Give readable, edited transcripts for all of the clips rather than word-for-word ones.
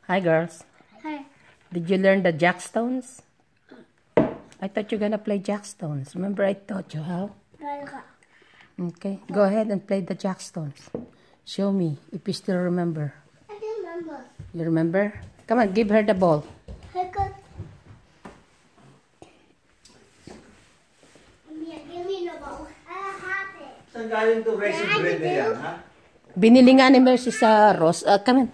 Hi, girls. Hi. Did you learn the jackstones? I thought you were gonna play jackstones. Remember I taught you how? Okay, go ahead and play the jackstones. Show me if you still remember. I don't remember. You remember? Come on, give her the ball. Give me the ball. I have it. Saan galing to racing bread na yan, ha? Binili nga ni Mercy sa Ross. Come on.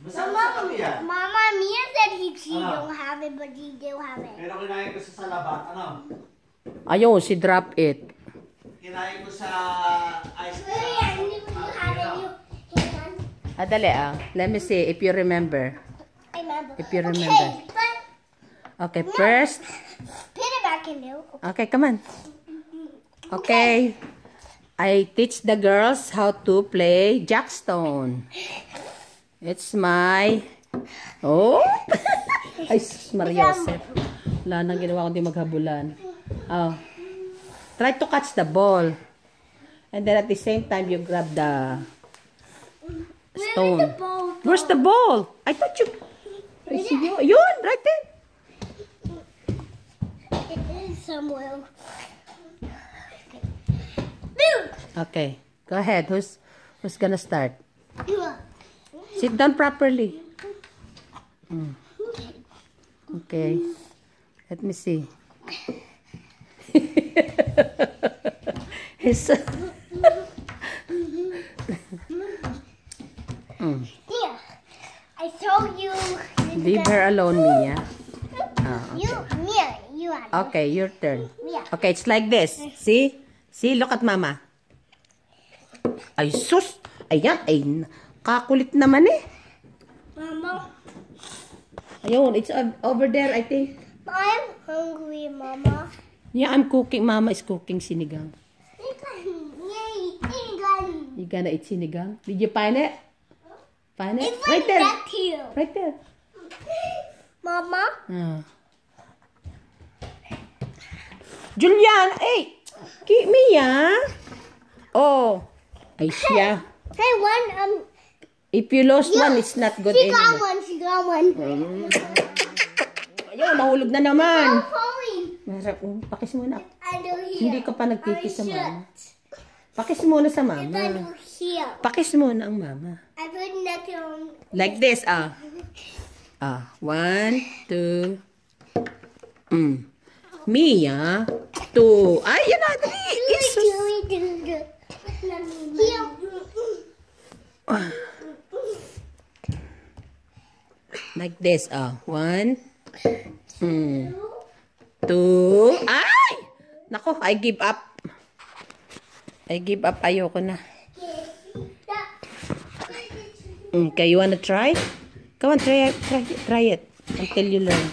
Masarap yan. Mama, Mia said she don't have it, but he do have it. Pero kinain ko sa salabat, ano? Ayun, she drop it. Kinain ko sa ice You have it. You Dali Let me see if you remember. I remember. If you remember. Okay, first. Put it back in there. Okay, come on. Okay. I teach the girls how to play jackstone. It's my... Oh! Ay, Maria Joseph. Wala nang ginawa kundi maghabulan. Oh. Try to catch the ball. And then at the same time, you grab the stone. Where's the ball? I thought you... Yun, right there. It is somewhere. Okay, go ahead. Who's gonna start? You are. Sit down properly. Okay. Let me see. He's Yeah. I told you. Leave her alone, Mia. Mia, you are. Okay, your turn. Mia. Okay, it's like this. See? See, look at Mama. Ay, sus! Ayan, ay, kakulit naman eh. Mama. Ayun, it's over there, I think. I'm hungry, Mama. Yeah, I'm cooking. Mama is cooking sinigang. Yay, You gonna eat sinigang? Did you find it? Find it? It's Right like there. that here. Right there. Mama. Julian, hey! Mia! Oh! Ay siya. Hey, If you lost one, it's not good she got anymore. one. She got one. Ayun, nahulog na naman. I'm falling. Masarap. Pakis muna. I do here. Hindi ka pa nagkikis sa mama. Pakis muna sa I mama. do here. Pakis muna ang mama. I put neck on. Like this, ah. 1, 2. Mia, 2. Ay, yan na. Dali. Jesus. Like this, 1, 2. Ay! Nako, I give up. I give up. Ayoko na. Okay, you wanna try? Come on, try it until you learn.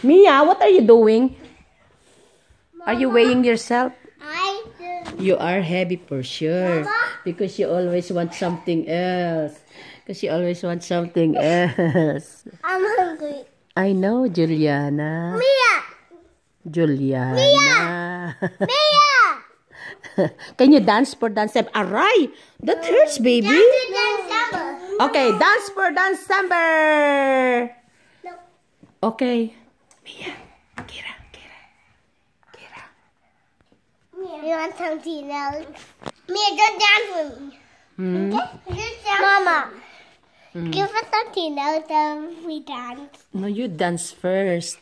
Mia, what are you doing? Are you weighing yourself? I do. You are heavy for sure. Mama? Because you always want something else. I'm hungry. I know, Juliana. Mia. Juliana. Mia. Can you dance for dance? Aray! That hurts, baby. Okay, dance for dance number. No. Okay. Mia, Kira. You want something else? Mia, don't dance with me. Okay? Mama, give us something else and we dance. No, you dance first.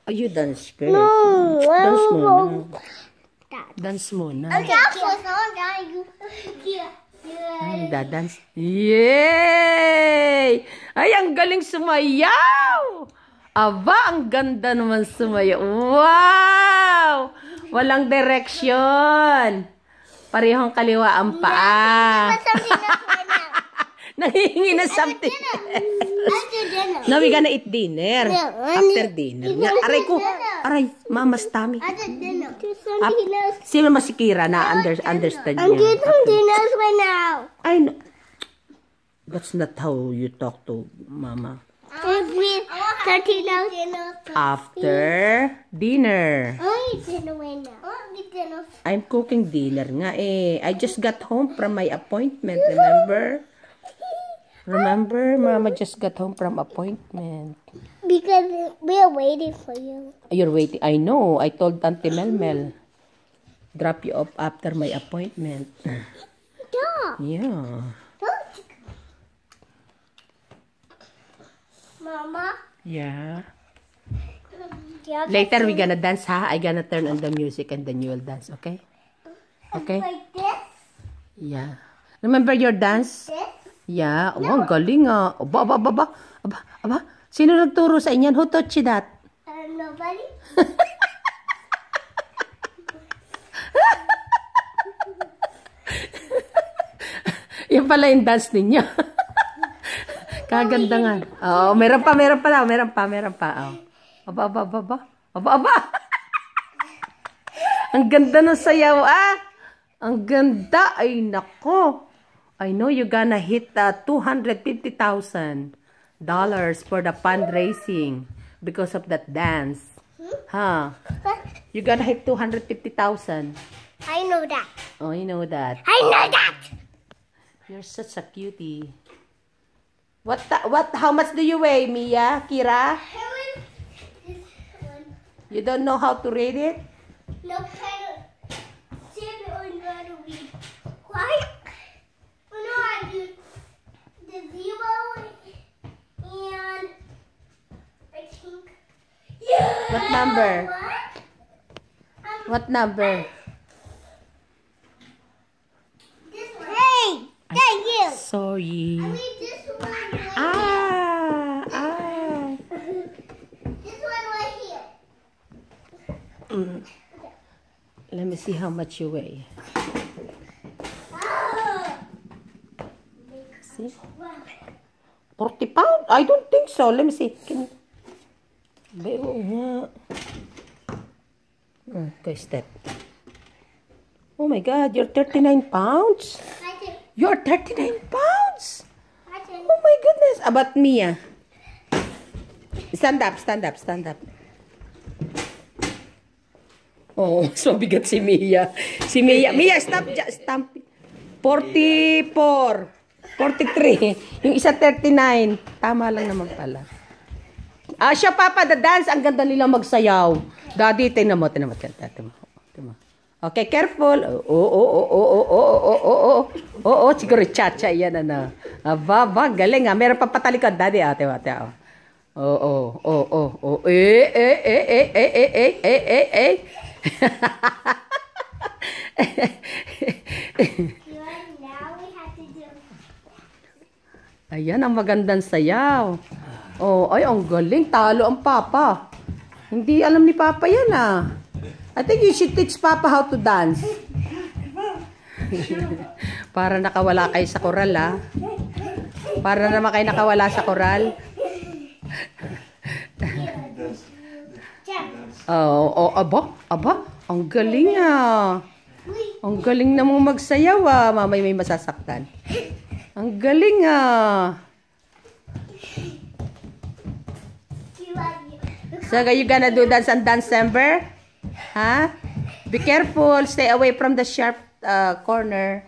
Oh, you dance first. No, Dance muna. Dance. Dance muna. Okay, Ay, dadance. Yay! Ay, ang galing sumayaw! Aba, ang ganda naman sumayaw. Wow! Walang direction. Parehong kaliwa ang paa. Nangihingi na something. Now we gonna eat dinner. After dinner. Aray ko. Aray, mama's tummy. Si Mama si Kira na understand I'm niya. doing something else right now. I know. That's not how you talk to Mama. With 13 hours. After dinner. Oh, dinner right now. Oh, dinner. I'm cooking dinner nga eh. I just got home from my appointment, remember? Remember, Mama just got home from appointment. Because we are waiting for you. You're waiting. I know. I told Auntie Melmel. Drop you off after my appointment. Yeah. Yeah. Mama. Yeah. Yeah, Later we gonna dance, ha? I gonna turn on the music and then you will dance, okay? Okay? Like this. Yeah. Remember your dance? This. Yeah. Oh, ang galing ah. Aba, aba, aba, aba. Aba, aba. Sino nagturo sa inyan? Who taught you that? Nobody. Yan pala yung dance ninyo. Kaganda nga. Oo, meron pa daw. Meron pa. Oh. Aba, aba, aba, aba. Aba, aba. Ang ganda ng sayaw, ah. Ang ganda. Ay, nako. I know you're gonna hit $250,000 for the fundraising because of that dance. Huh? You're gonna hit $250,000. I know that. Oh, you know that. I know that. You're such a cutie. How much do you weigh, Mia? Kira? You don't know how to read it? No, kind of. Save it on how to read. Why? No, I do the zero and I think. Yeah. What number? What? What number? This one. Hey, thank you. Sorry. I mean this one. Right Ah. This one right here. Let me see how much you weigh. Oh. See? Wow. 40 pounds? I don't think so. Let me see. Oo nga. Okay, step. Oh my God, you're 39 pounds? I think. You're 39 pounds? I think. Oh my goodness. About Mia. Stand up. Oh, so bigat si Mia. Mia, stop. Stamp. 44. 43. Yung isa 39. Tama lang naman pala. Siya, Papa, the dance. Ang ganda nila magsayaw. Daddy, tingnan mo. Okay, careful. Siguro cha-cha yan, ano. Aba, galing, ha. Meron pa patalikod, Daddy. Ate. Now we have to do. Ayan, ang magandang sayaw. Oh, ay, ang galing. Talo ang Papa. Hindi alam ni Papa yan, ah. I think you should teach Papa how to dance. Para nakawala kayo sa koral, ah. Para naman kayo nakawala sa koral. Aba. Ang galing, ah. Ang galing namang magsayaw, ah. Mamay may masasaktan. Ang galing, ah. So, you gonna do dance on December? Huh? Be careful. Stay away from the sharp corner.